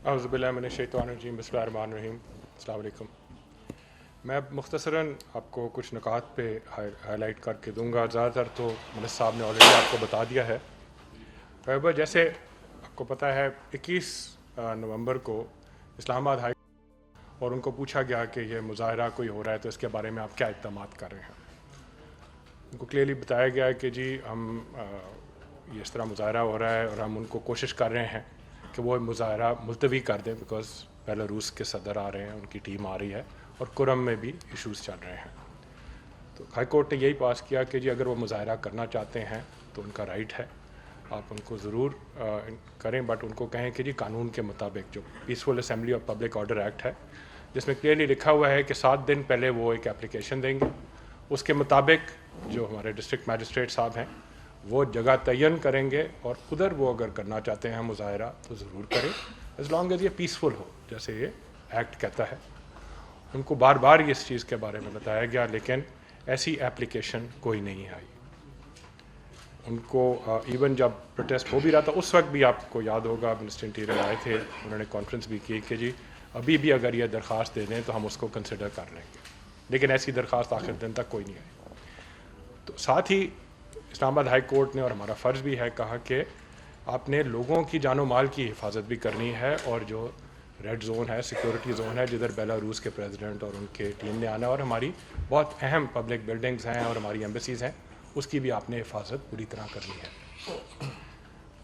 अऊज़ुबिल्लाहि मिनश्शैतानिर्रजीम बिस्मिल्लाहिर्रहमानिर्रहीम। अस्सलाम वालेकुम। मैं मुख्तसरन आपको कुछ नुकात पे हाईलाइट करके दूंगा। ज़्यादातर तो मुनस साहब ने ऑलरेडी आपको बता दिया है। पर जैसे आपको पता है 21 नवंबर को इस्लामाबाद हाई और उनको पूछा गया कि ये मुज़ाहरा कोई हो रहा है तो इसके बारे में आप क्या इक़दामात कर रहे हैं। उनको क्लियरली बताया गया कि जी हम ये इस तरह मुज़ाहरा हो रहा है और हम उनको कोशिश कर रहे हैं कि वो मुज़ाहरा मुलतवी कर दें, बिकॉज़ बेलारूस के सदर आ रहे हैं, उनकी टीम आ रही है और कुरम में भी इशूज़ चल रहे हैं। तो हाई कोर्ट ने यही पास किया कि जी अगर वो मुज़ाहरा करना चाहते हैं तो उनका राइट है, आप उनको ज़रूर करें, बट उनको कहें कि जी कानून के मुताबिक जो पीसफुल असेंबली और पब्लिक ऑर्डर एक्ट है जिसमें क्लियरली लिखा हुआ है कि 7 दिन पहले वो एक एप्लीकेशन देंगे, उसके मुताबिक जो हमारे डिस्ट्रिक्ट मैजिस्ट्रेट साहब हैं वो जगह तयन करेंगे और उधर वो अगर करना चाहते हैं मुज़ाहरा तो ज़रूर करें, एज़ लॉन्ग एज़ ये पीसफुल हो, जैसे ये एक्ट कहता है। उनको बार बार इस चीज़ के बारे में बताया गया, लेकिन ऐसी एप्लीकेशन कोई नहीं आई। उनको इवन जब प्रोटेस्ट हो भी रहा था उस वक्त भी आपको याद होगा मिनिस्टर इंटीरियर आए थे, उन्होंने कॉन्फ्रेंस भी की कि जी अभी भी अगर ये दरख्वास्त दे दें तो हम उसको कंसिडर कर लेंगे, लेकिन ऐसी दरख्वास्त आखिर दिन तक कोई नहीं आई। तो साथ ही इस्लामाबाद हाई कोर्ट ने, और हमारा फ़र्ज़ भी है, कहा कि आपने लोगों की जानो माल की हिफाजत भी करनी है और जो रेड जोन है, सिक्योरिटी जोन है, जिधर बेलारूस के प्रेसिडेंट और उनके टीम ने आना है और हमारी बहुत अहम पब्लिक बिल्डिंग्स हैं और हमारी एम्बेसीज़ हैं, उसकी भी आपने हिफाजत पूरी तरह करनी है।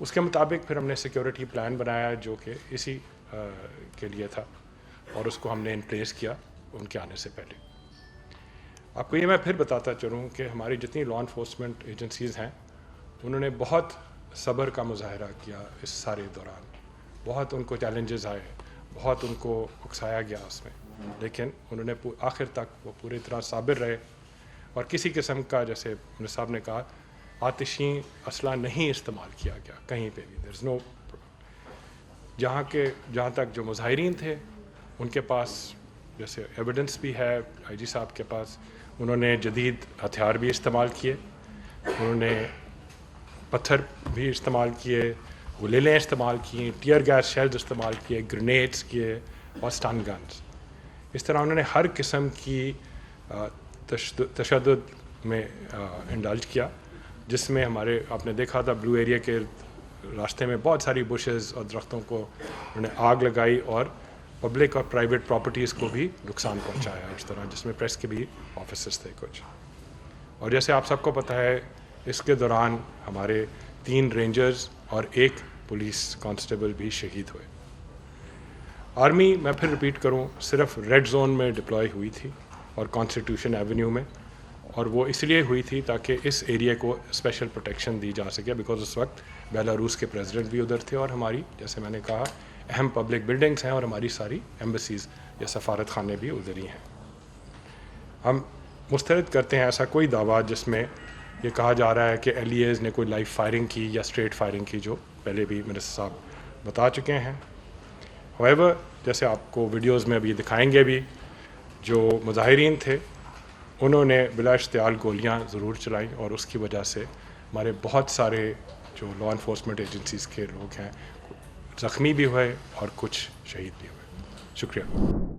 उसके मुताबिक फिर हमने सिक्योरिटी प्लान बनाया जो कि इसी के लिए था और उसको हमने इन प्लेस किया उनके आने से पहले। आपको ये मैं फिर बताता चलूँ कि हमारी जितनी लॉ इन्फोर्समेंट एजेंसीज़ हैं उन्होंने बहुत सब्र का मुज़ाहरा किया इस सारे दौरान, बहुत उनको चैलेंजेस आए, बहुत उनको उकसाया गया उसमें, लेकिन उन्होंने आखिर तक वो पूरी तरह साबिर रहे और किसी किस्म का, जैसे मुनस साहब ने कहा, आतिशी असला नहीं इस्तेमाल किया गया कहीं पे भी। देयर इज़ नो, जहाँ तक जो मुज़ाहिरीन थे उनके पास जैसे एविडेंस भी है आईजी साहब के पास, उन्होंने जदीद हथियार भी इस्तेमाल किए, उन्होंने पत्थर भी इस्तेमाल किए, गुलेलें इस्तेमाल की, टीयर गैस शेल्स इस्तेमाल किए, ग्रेनेड्स किए और स्टन गन्स। इस तरह उन्होंने हर किस्म की तशद्दुद में इंडल्ज किया, जिसमें हमारे आपने देखा था ब्लू एरिया के रास्ते में बहुत सारी बुशेस और दरख्तों को उन्होंने आग लगाई और पब्लिक और प्राइवेट प्रॉपर्टीज़ को भी नुकसान पहुंचाया इस तरह, जिसमें प्रेस के भी ऑफिसर्स थे कुछ। और जैसे आप सबको पता है इसके दौरान हमारे 3 रेंजर्स और 1 पुलिस कांस्टेबल भी शहीद हुए। आर्मी, मैं फिर रिपीट करूं, सिर्फ रेड जोन में डिप्लॉय हुई थी और कॉन्स्टिट्यूशन एवेन्यू में, और वो इसलिए हुई थी ताकि इस एरिया को स्पेशल प्रोटेक्शन दी जा सके, बिकॉज उस वक्त बेलारूस के प्रेसिडेंट भी उधर थे और हमारी, जैसे मैंने कहा, अहम पब्लिक बिल्डिंग्स हैं और हमारी सारी एम्बेसीज़ या सफारत खाने भी उधर ही हैं। हम मुस्तरद करते हैं ऐसा कोई दावा जिसमें ये कहा जा रहा है कि LEAs ने कोई लाइव फायरिंग की या स्ट्रेट फायरिंग की, जो पहले भी मिनिस्टर साहब बता चुके हैं। हाउएवर, जैसे आपको वीडियोज़ में अभी दिखाएंगे भी, जो मुजाहिरीन थे उन्होंने बिला इश्तियाल गोलियाँ ज़रूर चलाईं और उसकी वजह से हमारे बहुत सारे जो लॉ इन्फोर्समेंट एजेंसीज़ के लोग हैं ज़ख्मी भी हुए और कुछ शहीद भी हुए। शुक्रिया।